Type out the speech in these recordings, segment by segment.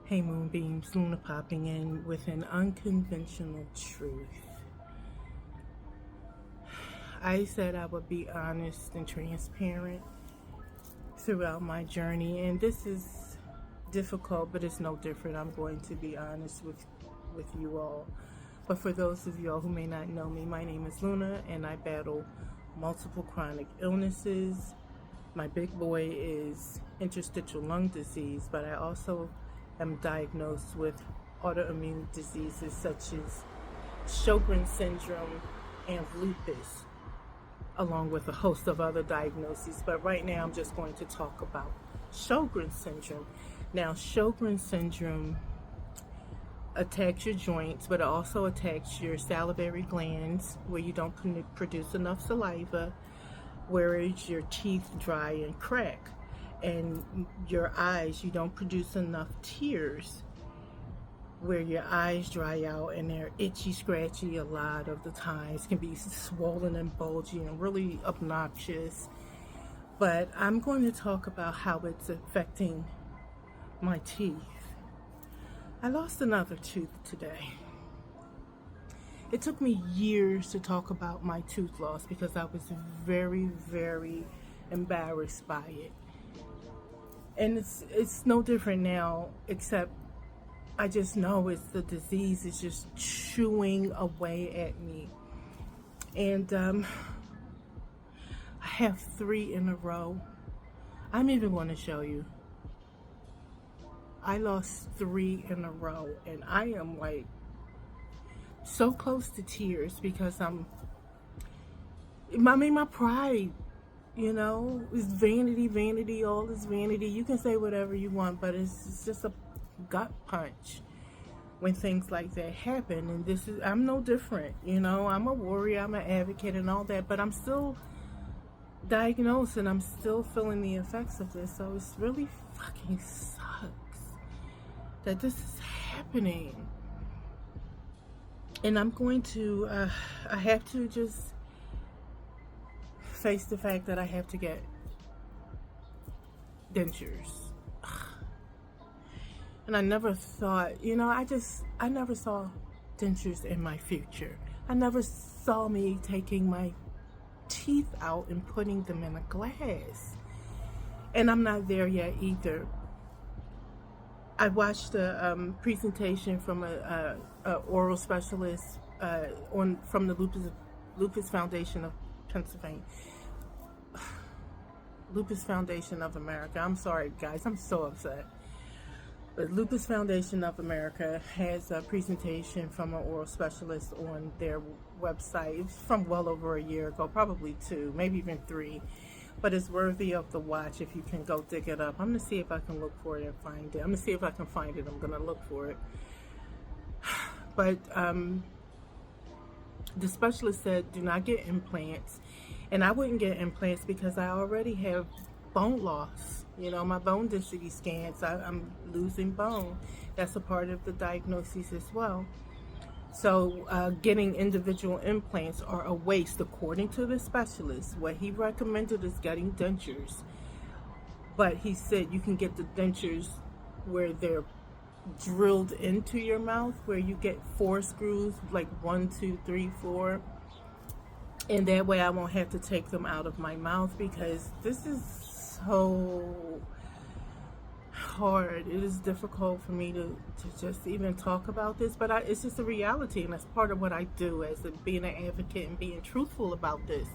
Hey Moonbeams, Luna popping in with an unconventional truth. I said I would be honest and transparent throughout my journey, and this is difficult, but it's no different. I'm going to be honest with you all. But for those of y'all who may not know me, my name is Luna, and I battle multiple chronic illnesses. My big boy is interstitial lung disease, but I also am diagnosed with autoimmune diseases such as Sjogren syndrome and lupus, along with a host of other diagnoses. But right now I'm just going to talk about Sjogren syndrome. Now, Sjogren syndrome attacks your joints, but it also attacks your salivary glands, where you don't produce enough saliva, whereas your teeth dry and crack, and your eyes, you don't produce enough tears, where your eyes dry out and they're itchy, scratchy a lot of the times, can be swollen and bulgy and really obnoxious. But I'm going to talk about how it's affecting my teeth. I lost another tooth today. It took me years to talk about my tooth loss because I was very, very embarrassed by it. And it's no different now, except I just know it's the disease is just chewing away at me. And I have 3 in a row. I'm even going to show you. I lost 3 in a row, and I am like so close to tears because my pride, you know, is vanity, all is vanity. You can say whatever you want, but it's just a gut punch when things like that happen. And I'm no different, you know. I'm a warrior, I'm an advocate and all that, but I'm still diagnosed and I'm still feeling the effects of this. So it's really fucking sucks that this is happening. And I'm going to, I have to just face the fact that I have to get dentures. And I never thought, you know, I never saw dentures in my future. I never saw me taking my teeth out and putting them in a glass. And I'm not there yet either. I watched a presentation from a oral specialist from the Lupus Foundation of Pennsylvania. Lupus Foundation of America. I'm sorry, guys. I'm so upset. The Lupus Foundation of America has a presentation from an oral specialist on their website. It's from well over a year ago, probably 2, maybe even 3. But it's worthy of the watch if you can go dig it up. I'm going to see if I can look for it and find it. I'm going to see if I can find it. I'm going to look for it. But the specialist said, do not get implants. And I wouldn't get implants because I already have bone loss. You know, my bone density scans, I'm losing bone. That's a part of the diagnosis as well. So getting individual implants are a waste, according to the specialist. What he recommended is getting dentures. But he said you can get the dentures where they're drilled into your mouth, where you get 4 screws, like 1, 2, 3, 4. And that way I won't have to take them out of my mouth, because this is so hard. It is difficult for me to just even talk about this, but it's just a reality, and that's part of what I do as being an advocate and being truthful about this.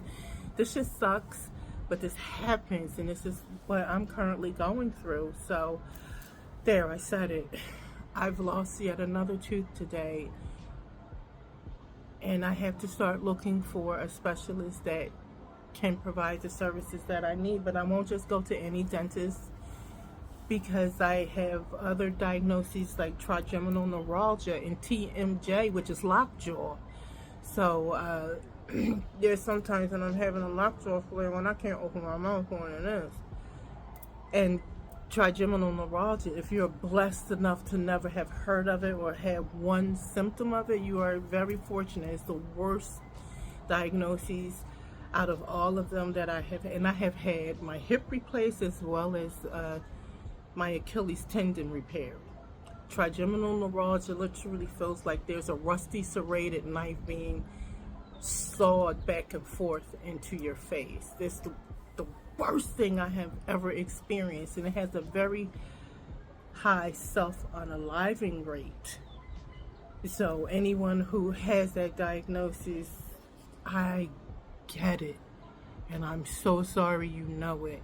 This just sucks, but this happens, and this is what I'm currently going through. So there, I said it. I've lost yet another tooth today, and I have to start looking for a specialist that can provide the services that I need. But I won't just go to any dentist, because I have other diagnoses like trigeminal neuralgia and TMJ, which is lockjaw. So there's sometimes when I'm having a lockjaw flare when I can't open my mouth more than this. And trigeminal neuralgia, if you're blessed enough to never have heard of it or have one symptom of it, you are very fortunate. It's the worst diagnoses out of all of them that I have. And I have had my hip replaced, as well as my Achilles tendon repaired. trigeminal neuralgia literally feels like there's a rusty serrated knife being sawed back and forth into your face. It's the worst thing I have ever experienced, and it has a very high self-unaliving rate. So anyone who has that diagnosis, I get it, and I'm so sorry you know it.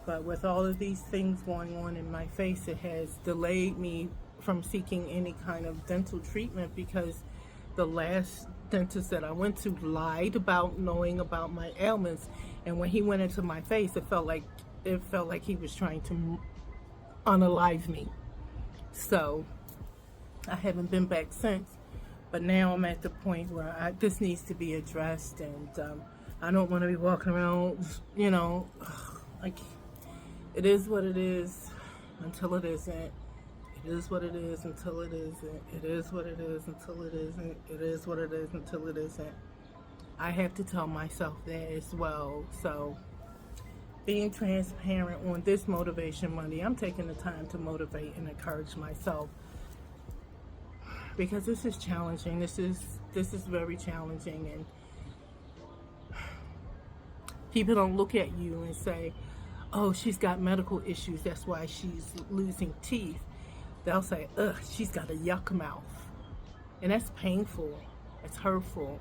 But with all of these things going on in my face, it has delayed me from seeking any kind of dental treatment, because the last dentist that I went to lied about knowing about my ailments, and when he went into my face, it felt like he was trying to unalive me. So I haven't been back since, but now I'm at the point where this needs to be addressed, and I don't want to be walking around, you know, like, it is what it is until it isn't. It is what it is until it isn't. It is what it is until it isn't. It is what it is until it isn't. I have to tell myself that as well. So, being transparent on this Motivation Monday, I'm taking the time to motivate and encourage myself, because this is challenging. This is very challenging, and people don't look at you and say, oh, she's got medical issues, that's why she's losing teeth. They'll say, ugh, she's got a yuck mouth. And that's painful. It's hurtful.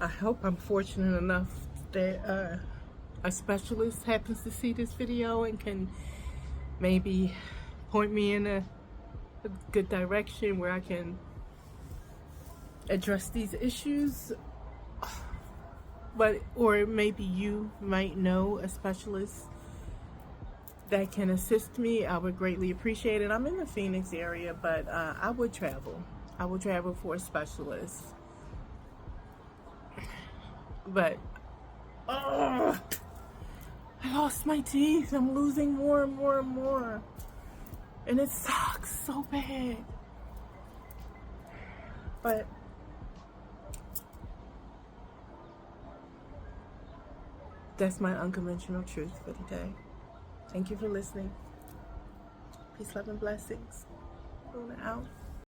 I hope I'm fortunate enough that a specialist happens to see this video and can maybe point me in a good direction where I can address these issues. But, or maybe you might know a specialist that can assist me. I would greatly appreciate it. I'm in the Phoenix area, but I would travel. I would travel for a specialist. But I lost my teeth. I'm losing more and more and more, and it sucks so bad. But that's my unconventional truth for today. Thank you for listening. Peace, love, and blessings. Luna out.